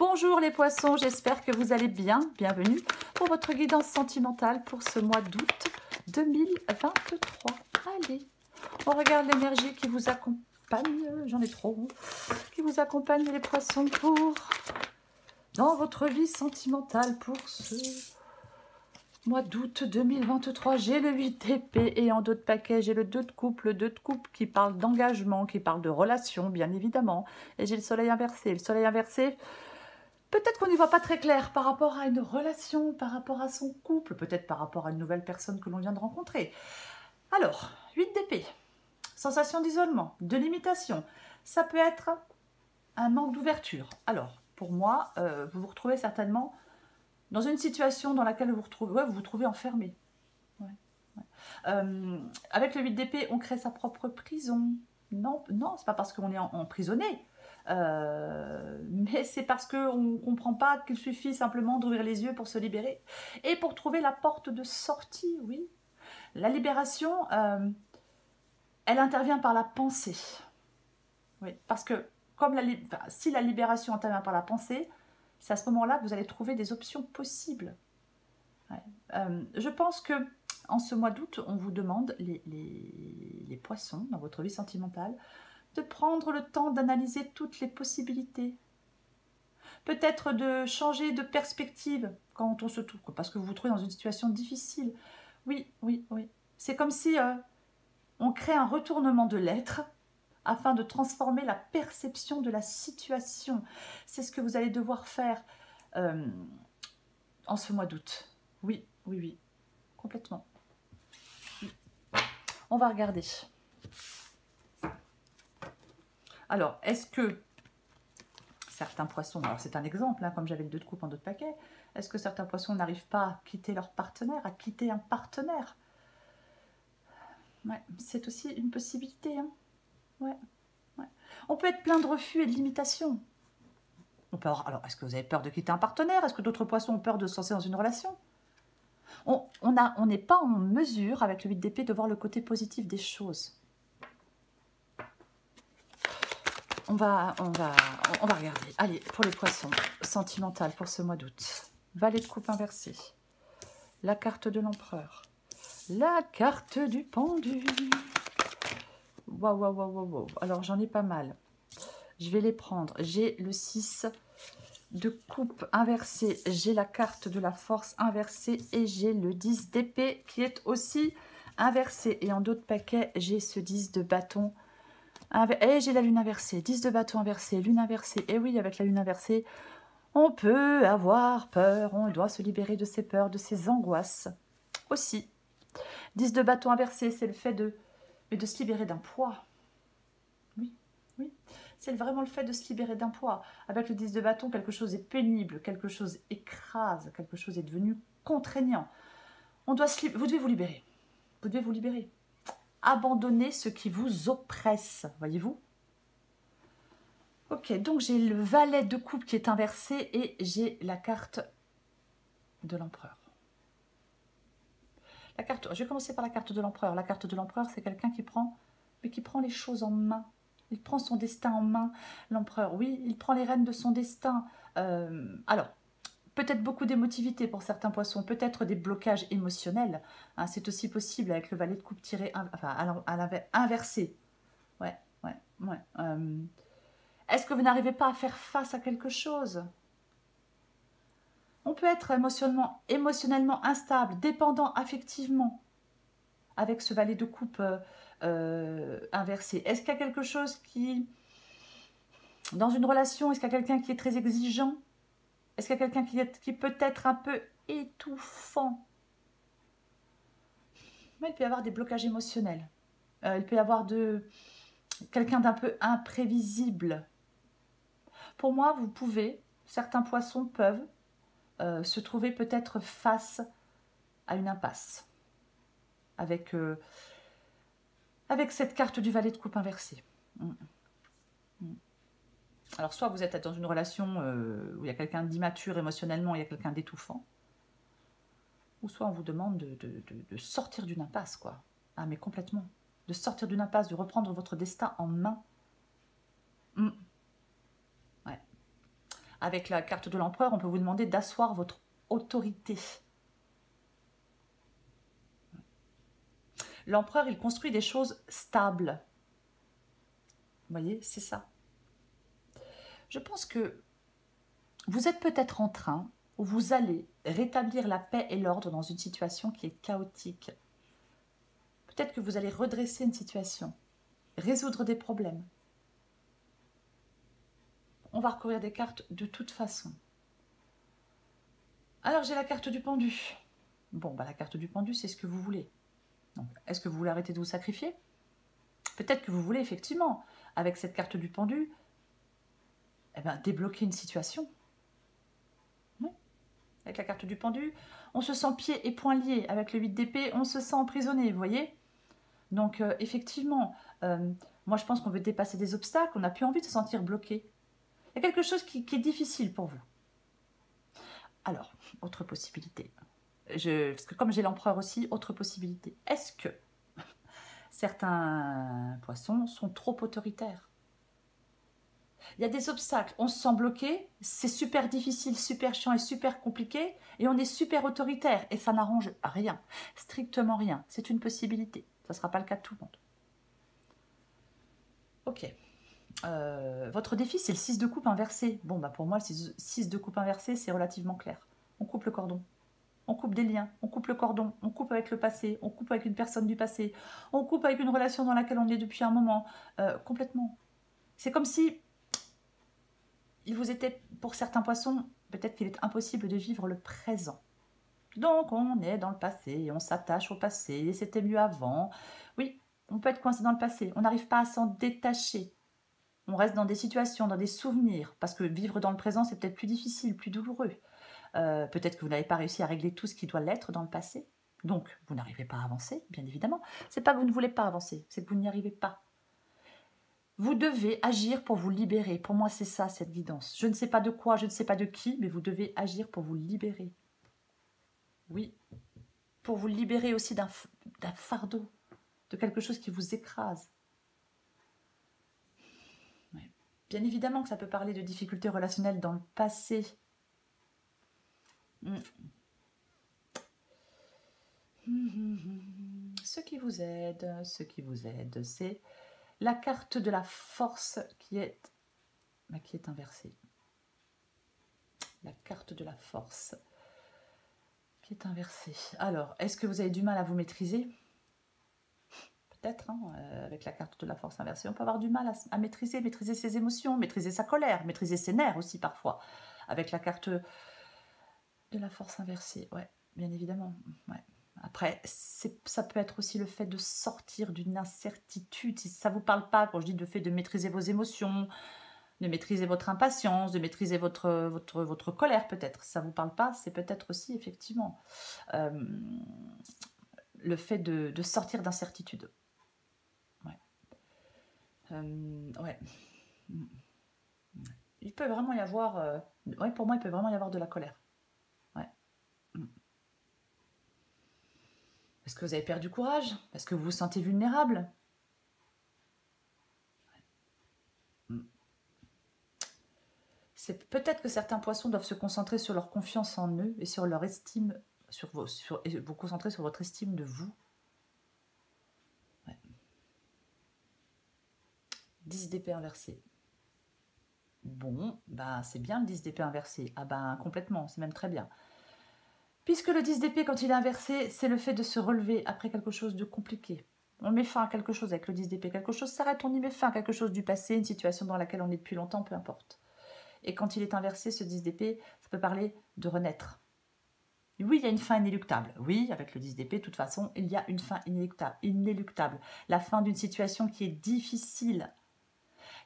Bonjour les poissons, j'espère que vous allez bien. Bienvenue pour votre guidance sentimentale pour ce mois d'août 2023. Allez, on regarde l'énergie qui vous accompagne, j'en ai trop, qui vous accompagne les poissons pour dans votre vie sentimentale pour ce mois d'août 2023. J'ai le 8 d'épée et en dos de paquet, j'ai le 2 de coupe, le 2 de coupe qui parle d'engagement, qui parle de relation, bien évidemment. Et j'ai le soleil inversé. Le soleil inversé, peut-être qu'on n'y voit pas très clair par rapport à une relation, par rapport à son couple, peut-être par rapport à une nouvelle personne que l'on vient de rencontrer. Alors, 8 d'épée, sensation d'isolement, de limitation. Ça peut être un manque d'ouverture. Alors, pour moi, vous vous retrouvez certainement dans une situation dans laquelle vous vous trouvez enfermé. Avec le 8 d'épée, on crée sa propre prison. Non, non, c'est pas parce qu'on est emprisonné. Mais c'est parce qu'on ne comprend pas qu'il suffit simplement d'ouvrir les yeux pour se libérer. Et pour trouver la porte de sortie, oui. La libération, elle intervient par la pensée. Oui, parce que comme si la libération intervient par la pensée, c'est à ce moment-là que vous allez trouver des options possibles. Ouais. Je pense que en ce mois d'août, on vous demande, les poissons, dans votre vie sentimentale, de prendre le temps d'analyser toutes les possibilités. Peut-être de changer de perspective quand on se trouve, parce que vous vous trouvez dans une situation difficile. Oui, oui, oui. C'est comme si on crée un retournement de l'être afin de transformer la perception de la situation. C'est ce que vous allez devoir faire en ce mois d'août. Oui, oui, oui, complètement. On va regarder. Alors, est-ce que certains poissons, alors c'est un exemple, hein, comme j'avais le 2 de coupe en 2 de paquet, est-ce que certains poissons n'arrivent pas à quitter leur partenaire, à quitter un partenaire? Ouais, c'est aussi une possibilité. Hein. Ouais, ouais. On peut être plein de refus et de limitations. On peut avoir, alors, est-ce que vous avez peur de quitter un partenaire? Est-ce que d'autres poissons ont peur de se lancer dans une relation? On n'est pas en mesure, avec le 8 d'épée, de voir le côté positif des choses. On va regarder. Allez, pour les poissons, sentimental pour ce mois d'août. Valet de coupe inversée. La carte de l'empereur. La carte du pendu. Waouh, waouh, waouh, waouh, waouh. Alors, j'en ai pas mal. Je vais les prendre. J'ai le 6 de coupe inversée. J'ai la carte de la force inversée. Et j'ai le 10 d'épée qui est aussi inversé. Et en dos de paquet, j'ai ce 10 de bâton. Et j'ai la lune inversée. 10 de bâton inversé, lune inversée. Et oui, avec la lune inversée, on peut avoir peur. On doit se libérer de ses peurs, de ses angoisses. Aussi. 10 de bâton inversé, c'est le fait de se libérer d'un poids. Oui, oui. C'est vraiment le fait de se libérer d'un poids. Avec le 10 de bâton, quelque chose est pénible, quelque chose écrase, quelque chose est devenu contraignant. Vous devez vous libérer. Vous devez vous libérer. Abandonner ce qui vous oppresse, voyez-vous? Ok, donc j'ai le valet de coupe qui est inversé et j'ai la carte de l'empereur. Je vais commencer par la carte de l'empereur. La carte de l'empereur, c'est quelqu'un qui prend les choses en main. Il prend son destin en main, l'empereur. Oui, il prend les rênes de son destin. Alors, peut-être beaucoup d'émotivité pour certains poissons, peut-être des blocages émotionnels. Hein, c'est aussi possible avec le valet de coupe tiré, inversé. Ouais, ouais, ouais. Est-ce que vous n'arrivez pas à faire face à quelque chose? On peut être émotionnellement instable, dépendant affectivement avec ce valet de coupe inversé. Est-ce qu'il y a quelque chose qui, dans une relation, est-ce qu'il y a quelqu'un qui est très exigeant? Est-ce qu'il y a quelqu'un qui peut être un peu étouffant? Mais il peut y avoir des blocages émotionnels. Il peut y avoir quelqu'un d'un peu imprévisible. Pour moi, certains poissons peuvent se trouver peut-être face à une impasse avec cette carte du valet de coupe inversé. Alors, soit vous êtes dans une relation où il y a quelqu'un d'immature émotionnellement, il y a quelqu'un d'étouffant, ou soit on vous demande de sortir d'une impasse, quoi. Ah, mais complètement. De sortir d'une impasse, de reprendre votre destin en main. Ouais. Avec la carte de l'empereur, on peut vous demander d'asseoir votre autorité. L'empereur, il construit des choses stables. Vous voyez, c'est ça. Je pense que vous êtes peut-être en train, ou vous allez rétablir la paix et l'ordre dans une situation qui est chaotique. Peut-être que vous allez redresser une situation, résoudre des problèmes. On va recourir des cartes de toute façon. Alors, j'ai la carte du pendu. Bon, bah, la carte du pendu, c'est ce que vous voulez. Est-ce que vous voulez arrêter de vous sacrifier? Peut-être que vous voulez, effectivement, avec cette carte du pendu, eh ben, débloquer une situation. Oui. Avec la carte du pendu, on se sent pieds et poings liés. Avec le 8 d'épée, on se sent emprisonné, vous voyez? Donc, effectivement, moi, je pense qu'on veut dépasser des obstacles, on n'a plus envie de se sentir bloqué. Il y a quelque chose qui est difficile pour vous. Alors, autre possibilité. Parce que comme j'ai l'empereur aussi, autre possibilité. Est-ce que certains poissons sont trop autoritaires? Il y a des obstacles, on se sent bloqué, c'est super difficile, super chiant et super compliqué, et on est super autoritaire, et ça n'arrange rien, strictement rien. C'est une possibilité, ça ne sera pas le cas de tout le monde. Ok. Votre défi, c'est le 6 de coupe inversé. Bon, bah pour moi, le 6 de coupe inversé, c'est relativement clair. On coupe le cordon. On coupe des liens, on coupe le cordon, on coupe avec le passé, on coupe avec une personne du passé, on coupe avec une relation dans laquelle on est depuis un moment, complètement. C'est comme si il vous était, pour certains poissons, peut-être qu'il est impossible de vivre le présent. Donc on est dans le passé, on s'attache au passé, c'était mieux avant. Oui, on peut être coincé dans le passé, on n'arrive pas à s'en détacher. On reste dans des situations, dans des souvenirs, parce que vivre dans le présent, c'est peut-être plus difficile, plus douloureux. Peut-être que vous n'avez pas réussi à régler tout ce qui doit l'être dans le passé. Donc, vous n'arrivez pas à avancer, bien évidemment. C'est pas que vous ne voulez pas avancer, c'est que vous n'y arrivez pas. Vous devez agir pour vous libérer. Pour moi, c'est ça, cette guidance. Je ne sais pas de quoi, je ne sais pas de qui, mais vous devez agir pour vous libérer. Oui, pour vous libérer aussi d'un fardeau, de quelque chose qui vous écrase. Ouais. Bien évidemment que ça peut parler de difficultés relationnelles dans le passé. Ce qui vous aide, c'est la carte de la force qui est inversée. La carte de la force qui est inversée. Alors, est-ce que vous avez du mal à vous maîtriser? Peut-être, hein, avec la carte de la force inversée, on peut avoir du mal à maîtriser ses émotions, maîtriser sa colère, maîtriser ses nerfs aussi parfois. Avec la carte de la force inversée, ouais, bien évidemment, ouais. Après, ça peut être aussi le fait de sortir d'une incertitude. Si ça ne vous parle pas, quand je dis le fait de maîtriser vos émotions, de maîtriser votre impatience, de maîtriser votre colère peut-être. Si ça ne vous parle pas, c'est peut-être aussi effectivement le fait de sortir d'incertitude. Ouais. Ouais. Il peut vraiment y avoir... ouais, pour moi, il peut vraiment y avoir de la colère. Ouais. Est-ce que vous avez perdu courage? Est-ce que vous vous sentez vulnérable? C'est peut-être que certains poissons doivent se concentrer sur leur confiance en eux et sur leur estime, et vous concentrer sur votre estime de vous. Ouais. 10 d'épée inversée. Bon, bah c'est bien le 10 d'épée inversé. Ah ben complètement, c'est même très bien. Puisque le 10 d'épée, quand il est inversé, c'est le fait de se relever après quelque chose de compliqué. On met fin à quelque chose avec le 10 d'épée. Quelque chose s'arrête, on y met fin à quelque chose du passé, une situation dans laquelle on est depuis longtemps, peu importe. Et quand il est inversé, ce 10 d'épée, ça peut parler de renaître. Oui, il y a une fin inéluctable. Oui, avec le 10 d'épée, de toute façon, il y a une fin inéluctable. La fin d'une situation qui est difficile.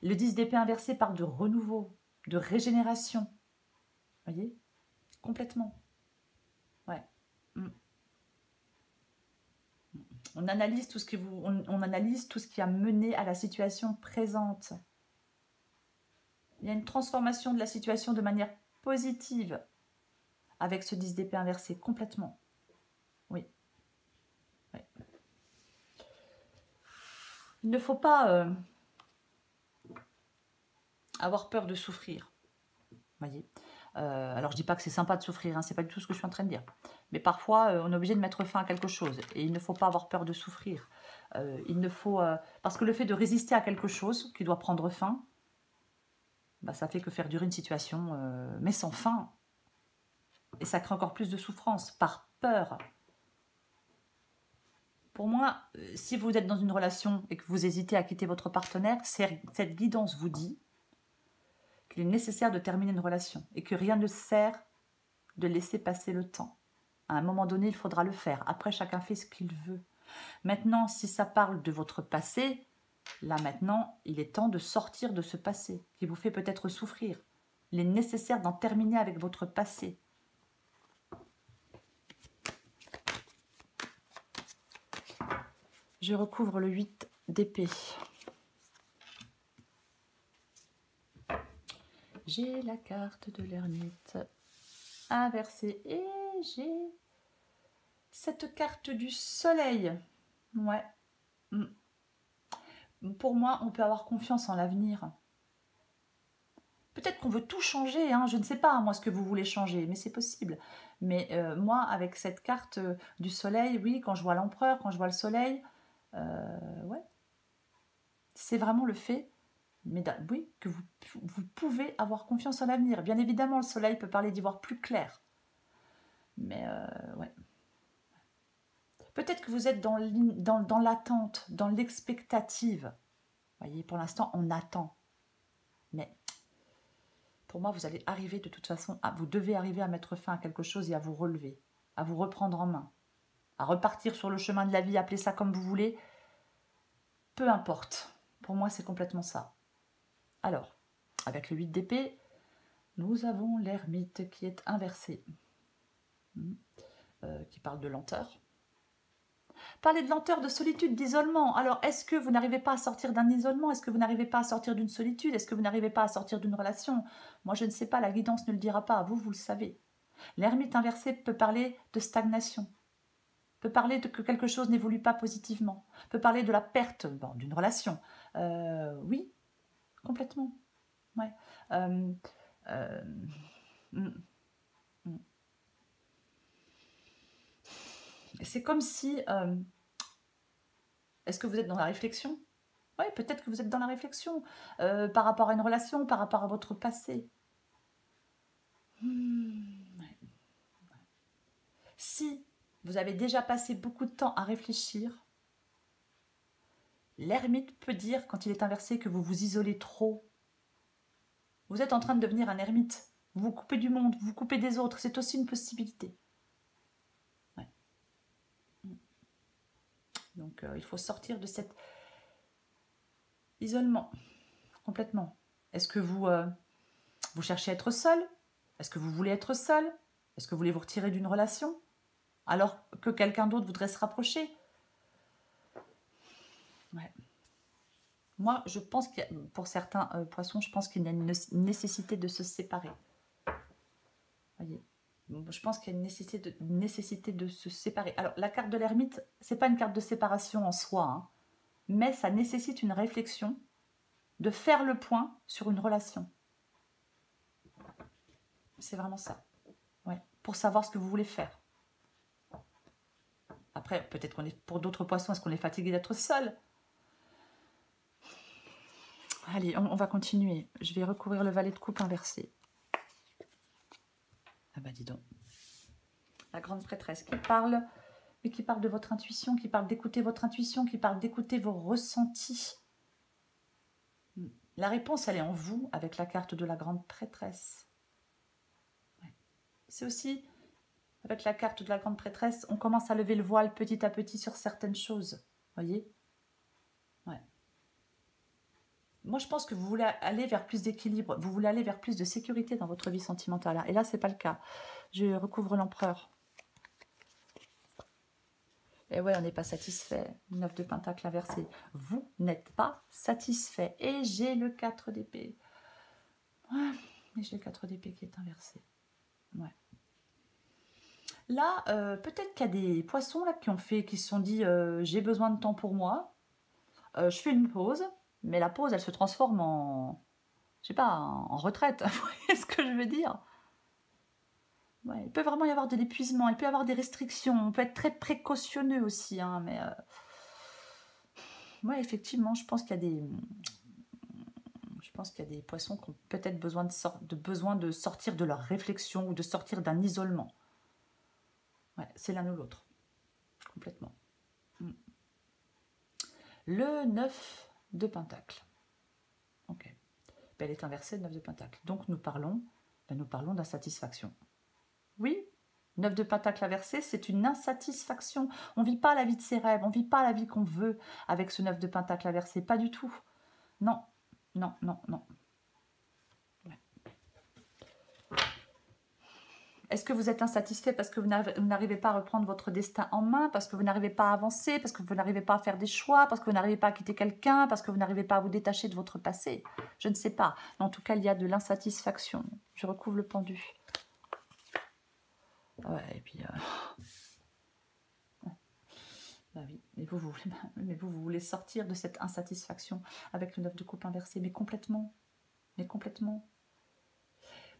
Le 10 d'épée inversé parle de renouveau, de régénération. Vous voyez? Complètement. Ouais. On analyse tout ce on analyse tout ce qui a mené à la situation présente. Il y a une transformation de la situation de manière positive avec ce 10 d'épée inversé, complètement. Oui. Ouais. Il ne faut pas avoir peur de souffrir. Voyez. Alors, je dis pas que c'est sympa de souffrir, hein, c'est pas du tout ce que je suis en train de dire. Mais parfois, on est obligé de mettre fin à quelque chose. Et il ne faut pas avoir peur de souffrir. Il ne faut... parce que le fait de résister à quelque chose qui doit prendre fin, bah, ça fait que faire durer une situation, mais sans fin. Et ça crée encore plus de souffrance, par peur. Pour moi, si vous êtes dans une relation et que vous hésitez à quitter votre partenaire, cette guidance vous dit qu'il est nécessaire de terminer une relation et que rien ne sert de laisser passer le temps. À un moment donné, il faudra le faire. Après, chacun fait ce qu'il veut. Maintenant, si ça parle de votre passé, là maintenant, il est temps de sortir de ce passé qui vous fait peut-être souffrir. Il est nécessaire d'en terminer avec votre passé. Je recouvre le 8 d'épée. J'ai la carte de l'ermite inversée et j'ai cette carte du soleil. Ouais. Pour moi, on peut avoir confiance en l'avenir. Peut-être qu'on veut tout changer, hein, je ne sais pas moi ce que vous voulez changer, mais c'est possible. Mais moi, avec cette carte du soleil, oui, quand je vois l'empereur, quand je vois le soleil, ouais, c'est vraiment le fait, mais oui, que vous pouvez avoir confiance en l'avenir. Bien évidemment, le soleil peut parler d'y voir plus clair. Mais ouais. Peut-être que vous êtes dans l'attente, dans l'expectative. Vous voyez, pour l'instant, on attend. Mais pour moi, vous allez arriver de toute façon, vous devez arriver à mettre fin à quelque chose et à vous relever, à vous reprendre en main, à repartir sur le chemin de la vie, appelez ça comme vous voulez. Peu importe. Pour moi, c'est complètement ça. Alors, avec le 8 d'épée, nous avons l'ermite qui est inversé, qui parle de lenteur. Parler de lenteur, de solitude, d'isolement. Alors, est-ce que vous n'arrivez pas à sortir d'un isolement? Est-ce que vous n'arrivez pas à sortir d'une solitude? Est-ce que vous n'arrivez pas à sortir d'une relation? Moi, je ne sais pas, la guidance ne le dira pas. Vous, vous le savez. L'ermite inversé peut parler de stagnation, peut parler de que quelque chose n'évolue pas positivement, peut parler de la perte d'une relation. Oui, complètement. Ouais. C'est comme si... est-ce que vous êtes dans la réflexion? Oui, peut-être que vous êtes dans la réflexion par rapport à une relation, par rapport à votre passé. Ouais. Si vous avez déjà passé beaucoup de temps à réfléchir, l'ermite peut dire, quand il est inversé, que vous vous isolez trop. Vous êtes en train de devenir un ermite. Vous vous coupez du monde, vous vous coupez des autres. C'est aussi une possibilité. Ouais. Donc, il faut sortir de cet isolement, complètement. Est-ce que vous cherchez à être seul? Est-ce que vous voulez être seul? Est-ce que vous voulez vous retirer d'une relation alors que quelqu'un d'autre voudrait se rapprocher? Ouais. Moi, je pense que pour certains poissons, je pense qu'il y a une nécessité de se séparer. Voyez, je pense qu'il y a une nécessité de se séparer. Alors, la carte de l'ermite, c'est pas une carte de séparation en soi, hein, mais ça nécessite une réflexion, de faire le point sur une relation. C'est vraiment ça. Ouais, pour savoir ce que vous voulez faire. Après, peut-être qu'on est, pour d'autres poissons, est-ce qu'on est fatigué d'être seul? Allez, on va continuer. Je vais recouvrir le valet de coupe inversé. Ah bah dis donc. La grande prêtresse qui parle, mais qui parle de votre intuition, qui parle d'écouter votre intuition, qui parle d'écouter vos ressentis. La réponse, elle est en vous, avec la carte de la grande prêtresse. Ouais. C'est aussi, avec la carte de la grande prêtresse, on commence à lever le voile petit à petit sur certaines choses. Voyez? Ouais. Moi, je pense que vous voulez aller vers plus d'équilibre, vous voulez aller vers plus de sécurité dans votre vie sentimentale. Et là, ce n'est pas le cas. Je recouvre l'empereur. Et ouais, on n'est pas satisfait. 9 de pentacle inversé. Vous n'êtes pas satisfait. Et j'ai le 4 d'épée. Ouais, et j'ai le 4 d'épée qui est inversé. Ouais. Là, peut-être qu'il y a des poissons là, qui se sont dit j'ai besoin de temps pour moi. Je fais une pause. Mais la pause, elle se transforme en... je sais pas, en retraite. Vous voyez ce que je veux dire? Ouais, il peut vraiment y avoir de l'épuisement, il peut y avoir des restrictions, on peut être très précautionneux aussi, hein, mais ouais, effectivement, je pense qu'il y a des poissons qui ont peut-être besoin de sortir de leur réflexion ou de sortir d'un isolement. Ouais, c'est l'un ou l'autre, complètement. Le 9 de Pentacle. Ok. Elle est inversée, le 9 de Pentacle. Donc nous parlons d'insatisfaction. Oui, 9 de Pentacle inversé, c'est une insatisfaction. On ne vit pas la vie de ses rêves, on ne vit pas la vie qu'on veut avec ce 9 de Pentacle inversé, pas du tout. Non, non, non, non. Ouais. Est-ce que vous êtes insatisfait parce que vous n'arrivez pas à reprendre votre destin en main, parce que vous n'arrivez pas à avancer, parce que vous n'arrivez pas à faire des choix, parce que vous n'arrivez pas à quitter quelqu'un, parce que vous n'arrivez pas à vous détacher de votre passé? Je ne sais pas. Mais en tout cas, il y a de l'insatisfaction. Je recouvre le pendu. Ouais, et puis... Bah oui, mais vous voulez sortir de cette insatisfaction avec le 9 de coupe inversé, mais complètement. Mais complètement.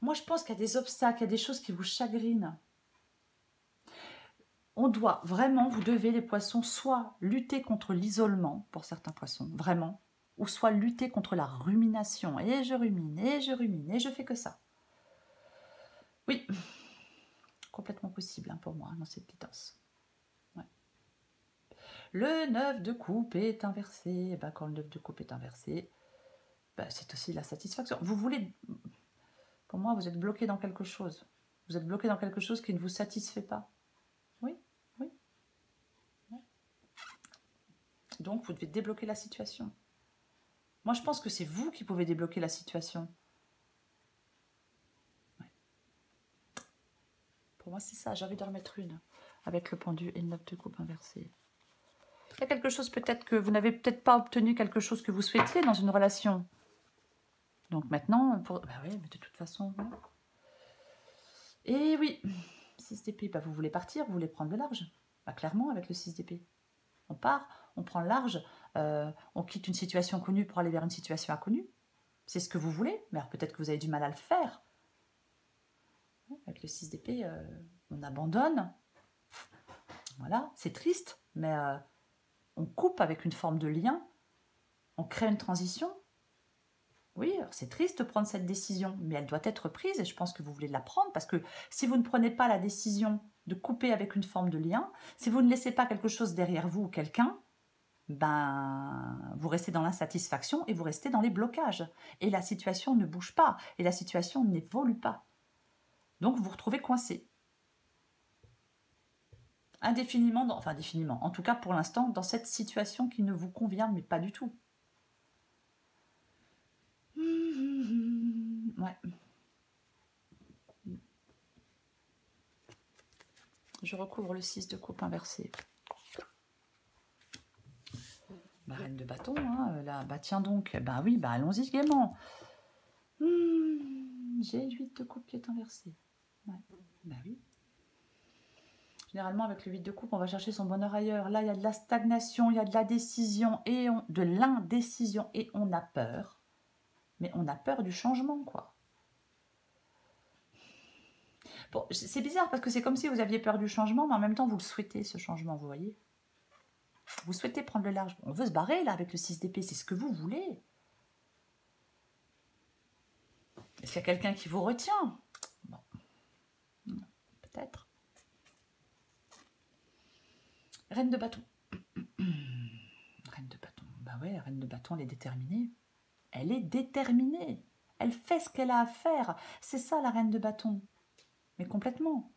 Moi, je pense qu'il y a des obstacles, il y a des choses qui vous chagrinent. On doit vraiment, vous devez, les poissons, soit lutter contre l'isolement, pour certains poissons, vraiment, ou soit lutter contre la rumination. Et je rumine, et je rumine, et je fais que ça. Oui, complètement possible hein, pour moi, dans cette pitance. Ouais. Le 9 de coupe est inversé. Et ben, quand le 9 de coupe est inversé, ben, c'est aussi la satisfaction. Vous voulez... Pour moi, vous êtes bloqué dans quelque chose. Vous êtes bloqué dans quelque chose qui ne vous satisfait pas. Oui, oui. Donc, vous devez débloquer la situation. Moi, je pense que c'est vous qui pouvez débloquer la situation. Ouais. Pour moi, c'est ça. J'ai envie de remettre une avec le pendu et le 9 de coupe inversé. Il y a quelque chose peut-être que vous n'avez peut-être pas obtenu quelque chose que vous souhaitiez dans une relation. Donc maintenant, bah oui, mais de toute façon... Ouais. Et oui, 6 d'épée, bah vous voulez partir, vous voulez prendre le large. Bah clairement, avec le 6 d'épée. On part, on prend le large, on quitte une situation connue pour aller vers une situation inconnue. C'est ce que vous voulez, mais peut-être que vous avez du mal à le faire. Avec le 6 d'épée, on abandonne. Voilà, c'est triste, mais on coupe avec une forme de lien, on crée une transition. Oui, c'est triste de prendre cette décision, mais elle doit être prise et je pense que vous voulez la prendre parce que si vous ne prenez pas la décision de couper avec une forme de lien, si vous ne laissez pas quelque chose derrière vous ou quelqu'un, ben, vous restez dans l'insatisfaction et vous restez dans les blocages. Et la situation ne bouge pas et la situation n'évolue pas. Donc vous vous retrouvez coincé. Indéfiniment, enfin indéfiniment, en tout cas pour l'instant, dans cette situation qui ne vous convient, mais pas du tout. Ouais. Je recouvre le 6 de coupe inversé. Bah, reine de bâton, hein, là, bah tiens donc, bah oui, bah allons-y gaiement. J'ai 8 de coupe qui est inversé. Ouais. Bah oui. Généralement, avec le 8 de coupe, on va chercher son bonheur ailleurs. Là, il y a de la stagnation, il y a de la décision, et de l'indécision, et on a peur. Mais on a peur du changement, quoi. Bon, c'est bizarre, parce que c'est comme si vous aviez peur du changement, mais en même temps, vous le souhaitez, ce changement, vous voyez. Vous souhaitez prendre le large. On veut se barrer, là, avec le 6 d'épée, c'est ce que vous voulez. Est-ce qu'il y a quelqu'un qui vous retient? Bon. Peut-être. Reine de bâton. Reine de bâton. Bah ouais, reine de bâton, elle est déterminée. Elle est déterminée. Elle fait ce qu'elle a à faire. C'est ça, la reine de bâton. Mais complètement.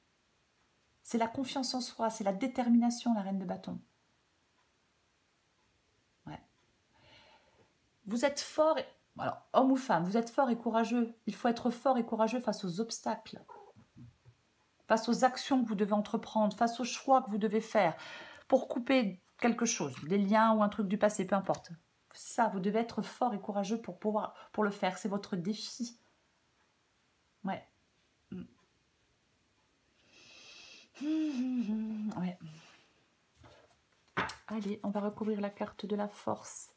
C'est la confiance en soi, c'est la détermination, la reine de bâton. Ouais. Vous êtes fort, alors homme ou femme, vous êtes fort et courageux. Il faut être fort et courageux face aux obstacles, face aux actions que vous devez entreprendre, face aux choix que vous devez faire pour couper quelque chose, des liens ou un truc du passé, peu importe. Ça, vous devez être fort et courageux pour le faire. C'est votre défi. Ouais. Ouais. Allez, on va recouvrir la carte de la force.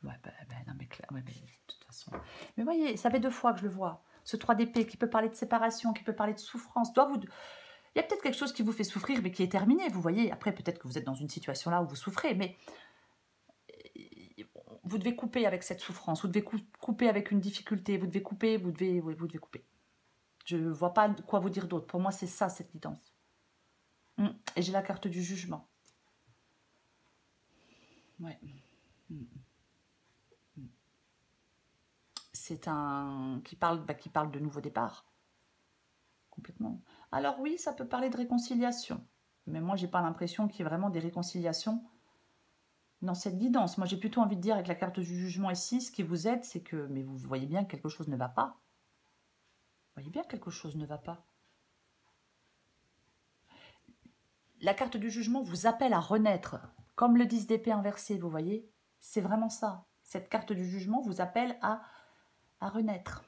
Ouais, non, mais clair, ouais, mais de toute façon, façon. Mais voyez, ça fait 2 fois que je le vois. Ce 3 d'épée qui peut parler de séparation, qui peut parler de souffrance. Il y a peut-être quelque chose qui vous fait souffrir, mais qui est terminé, vous voyez. Après, peut-être que vous êtes dans une situation là où vous souffrez, mais vous devez couper avec cette souffrance. Vous devez couper avec une difficulté. Vous devez couper, vous devez couper. Je ne vois pas quoi vous dire d'autre. Pour moi, c'est ça, cette guidance. Et j'ai la carte du jugement. Ouais. C'est un qui parle de nouveau départ. Complètement. Alors oui, ça peut parler de réconciliation. Mais moi, j'ai pas l'impression qu'il y ait vraiment des réconciliations dans cette guidance. Moi, j'ai plutôt envie de dire avec la carte du jugement ici, ce qui vous aide, c'est que, mais vous voyez bien que quelque chose ne va pas. Vous voyez bien que quelque chose ne va pas. La carte du jugement vous appelle à renaître, comme le 10 d'épée inversé, vous voyez. C'est vraiment ça. Cette carte du jugement vous appelle à renaître,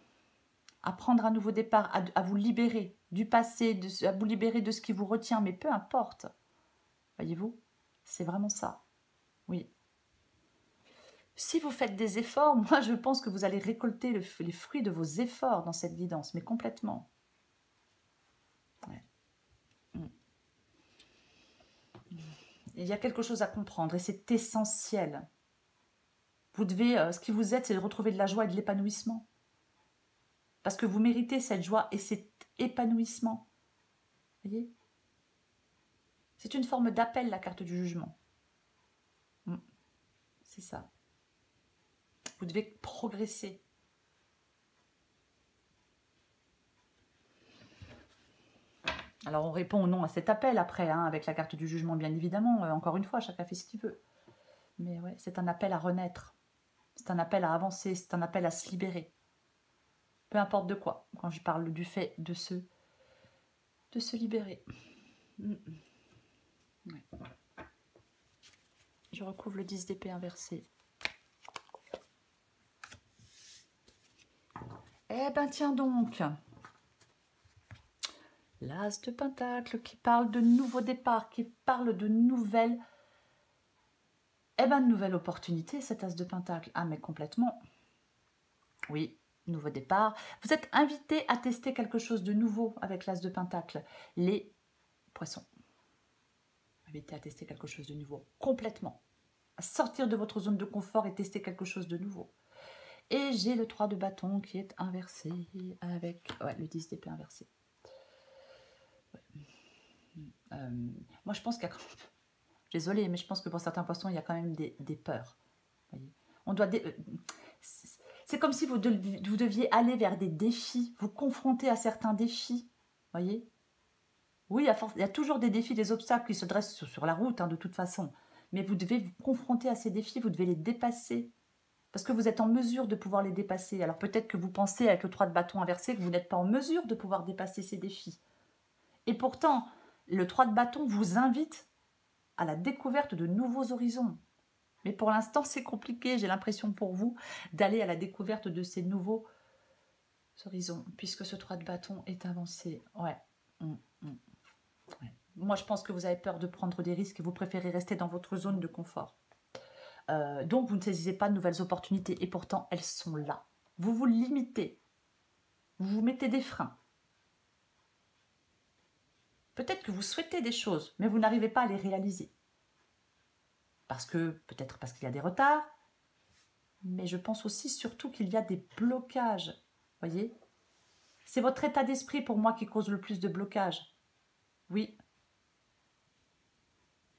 à prendre un nouveau départ, à vous libérer du passé, à vous libérer de ce qui vous retient, mais peu importe. Voyez-vous, c'est vraiment ça. Oui. Si vous faites des efforts, moi je pense que vous allez récolter les fruits de vos efforts dans cette guidance, mais complètement. Ouais. Il y a quelque chose à comprendre et c'est essentiel. Vous devez, ce qui vous aide, c'est de retrouver de la joie et de l'épanouissement. Parce que vous méritez cette joie et cet épanouissement. Vous voyez? C'est une forme d'appel, la carte du jugement. C'est ça. Vous devez progresser. Alors on répond ou non à cet appel après, hein, avec la carte du jugement bien évidemment. Encore une fois, chacun fait ce qu'il veut. Mais ouais, c'est un appel à renaître. C'est un appel à avancer, c'est un appel à se libérer. Peu importe de quoi, quand je parle du fait de se libérer. Ouais. Je recouvre le 10 d'épée inversé. Eh ben tiens donc, l'As de Pentacle qui parle de nouveau départ, qui parle de nouvelles... Eh ben, de nouvelles opportunités, cet As de Pentacle. Ah, mais complètement. Oui, nouveau départ. Vous êtes invité à tester quelque chose de nouveau avec l'As de Pentacle. Les poissons. Invité à tester quelque chose de nouveau. Complètement. À sortir de votre zone de confort et tester quelque chose de nouveau. Et j'ai le 3 de bâton qui est inversé avec le 10 d'épée inversé. Ouais. Moi, je pense qu'il y a... Désolée, mais je pense que pour certains poissons, il y a quand même des peurs. Voyez. On doit... C'est comme si vous deviez aller vers des défis, vous confronter à certains défis. Voyez. Oui, il y a toujours des défis, des obstacles qui se dressent sur la route, hein, de toute façon. Mais vous devez vous confronter à ces défis, vous devez les dépasser. Parce que vous êtes en mesure de pouvoir les dépasser. Alors peut-être que vous pensez avec le 3 de bâton inversé que vous n'êtes pas en mesure de pouvoir dépasser ces défis. Et pourtant, le 3 de bâton vous invite à la découverte de nouveaux horizons. Mais pour l'instant, c'est compliqué, j'ai l'impression pour vous, d'aller à la découverte de ces nouveaux horizons, puisque ce 3 de bâton est avancé. Ouais. Ouais. Moi, je pense que vous avez peur de prendre des risques et vous préférez rester dans votre zone de confort. Donc, vous ne saisissez pas de nouvelles opportunités, et pourtant, elles sont là. Vous vous limitez. Vous vous mettez des freins. Peut-être que vous souhaitez des choses, mais vous n'arrivez pas à les réaliser. Peut-être parce qu'il y a des retards, mais je pense aussi surtout qu'il y a des blocages. Voyez, c'est votre état d'esprit pour moi qui cause le plus de blocages. Oui.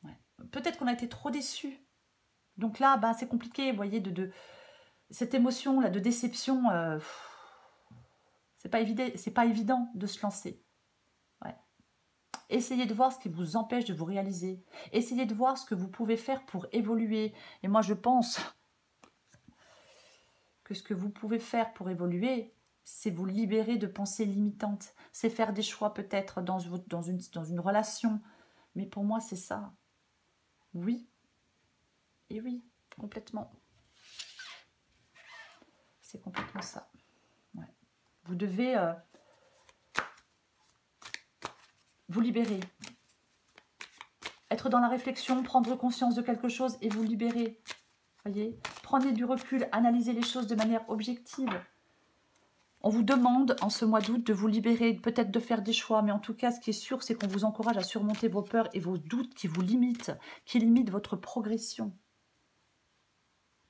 Ouais. Peut-être qu'on a été trop déçus. Donc là, ben, c'est compliqué, vous voyez, cette émotion-là de déception, c'est pas évident de se lancer. Ouais. Essayez de voir ce qui vous empêche de vous réaliser. Essayez de voir ce que vous pouvez faire pour évoluer. Et moi, je pense que ce que vous pouvez faire pour évoluer, c'est vous libérer de pensées limitantes. C'est faire des choix peut-être dans une relation. Mais pour moi, c'est ça. Oui. Et oui, complètement. C'est complètement ça. Ouais. Vous devez vous libérer. Être dans la réflexion, prendre conscience de quelque chose et vous libérer. Voyez, prenez du recul, analysez les choses de manière objective. On vous demande en ce mois d'août de vous libérer, peut-être de faire des choix, mais en tout cas, ce qui est sûr, c'est qu'on vous encourage à surmonter vos peurs et vos doutes qui vous limitent, qui limitent votre progression,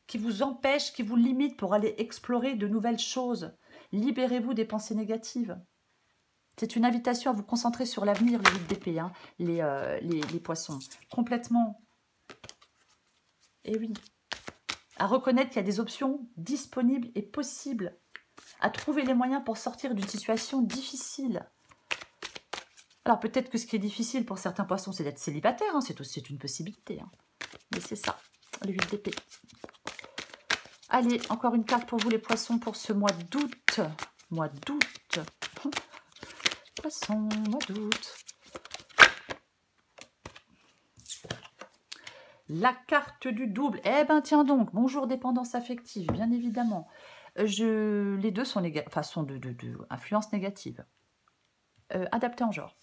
qui vous empêchent, qui vous limitent pour aller explorer de nouvelles choses. Libérez-vous des pensées négatives. C'est une invitation à vous concentrer sur l'avenir, le 8 d'épée, hein, les poissons. Complètement. Et oui. À reconnaître qu'il y a des options disponibles et possibles. À trouver les moyens pour sortir d'une situation difficile. Alors peut-être que ce qui est difficile pour certains poissons, c'est d'être célibataire, hein, c'est une possibilité. Hein. Mais c'est ça, le 8 d'épée. Allez, encore une carte pour vous les poissons pour ce mois d'août. Mois d'août. Poisson, mois d'août. La carte du double. Eh ben tiens donc, bonjour dépendance affective, bien évidemment. Les deux sont, sont de influence négative. Adapté en genre.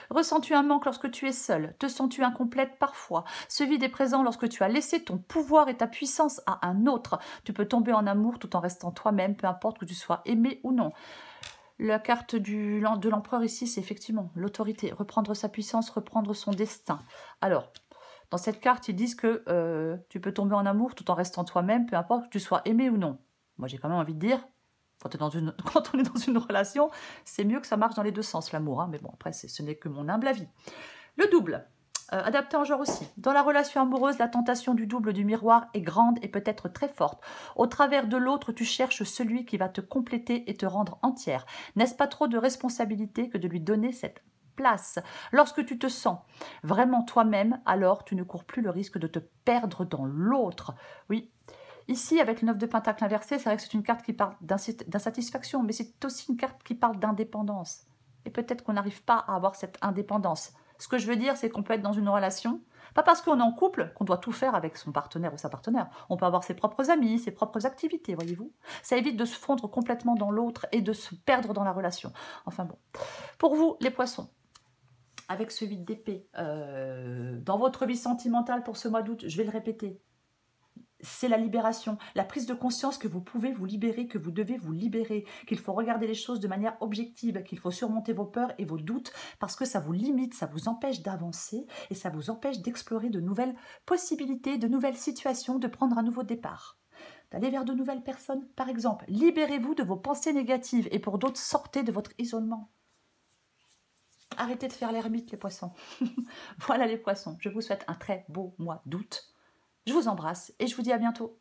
Ressens-tu un manque lorsque tu es seule? Te sens-tu incomplète parfois? Ce vide est présent lorsque tu as laissé ton pouvoir et ta puissance à un autre. Tu peux tomber en amour tout en restant toi-même, peu importe que tu sois aimé ou non. La carte de l'empereur ici, c'est effectivement l'autorité. Reprendre sa puissance, reprendre son destin. Alors, dans cette carte, ils disent que tu peux tomber en amour tout en restant toi-même, peu importe que tu sois aimé ou non. Moi, j'ai quand même envie de dire, quand on est dans une relation, c'est mieux que ça marche dans les deux sens, l'amour. Hein, mais bon, après, ce n'est que mon humble avis. Le double, adapté en genre aussi. Dans la relation amoureuse, la tentation du double du miroir est grande et peut être très forte. Au travers de l'autre, tu cherches celui qui va te compléter et te rendre entière. N'est-ce pas trop de responsabilité que de lui donner cette place? Lorsque tu te sens vraiment toi-même, alors tu ne cours plus le risque de te perdre dans l'autre. Oui. Ici, avec le 9 de Pentacle inversé, c'est vrai que c'est une carte qui parle d'insatisfaction, mais c'est aussi une carte qui parle d'indépendance. Et peut-être qu'on n'arrive pas à avoir cette indépendance. Ce que je veux dire, c'est qu'on peut être dans une relation, pas parce qu'on est en couple, qu'on doit tout faire avec son partenaire ou sa partenaire. On peut avoir ses propres amis, ses propres activités, voyez-vous. Ça évite de se fondre complètement dans l'autre et de se perdre dans la relation. Enfin bon. Pour vous, les poissons, avec ce 8 d'épée, dans votre vie sentimentale pour ce mois d'août, je vais le répéter, c'est la libération, la prise de conscience que vous pouvez vous libérer, que vous devez vous libérer, qu'il faut regarder les choses de manière objective, qu'il faut surmonter vos peurs et vos doutes parce que ça vous limite, ça vous empêche d'avancer et ça vous empêche d'explorer de nouvelles possibilités, de nouvelles situations, de prendre un nouveau départ, d'aller vers de nouvelles personnes. Par exemple, libérez-vous de vos pensées négatives et pour d'autres, sortez de votre isolement. Arrêtez de faire l'ermite, les poissons. Voilà les poissons, je vous souhaite un très beau mois d'août. Je vous embrasse et je vous dis à bientôt.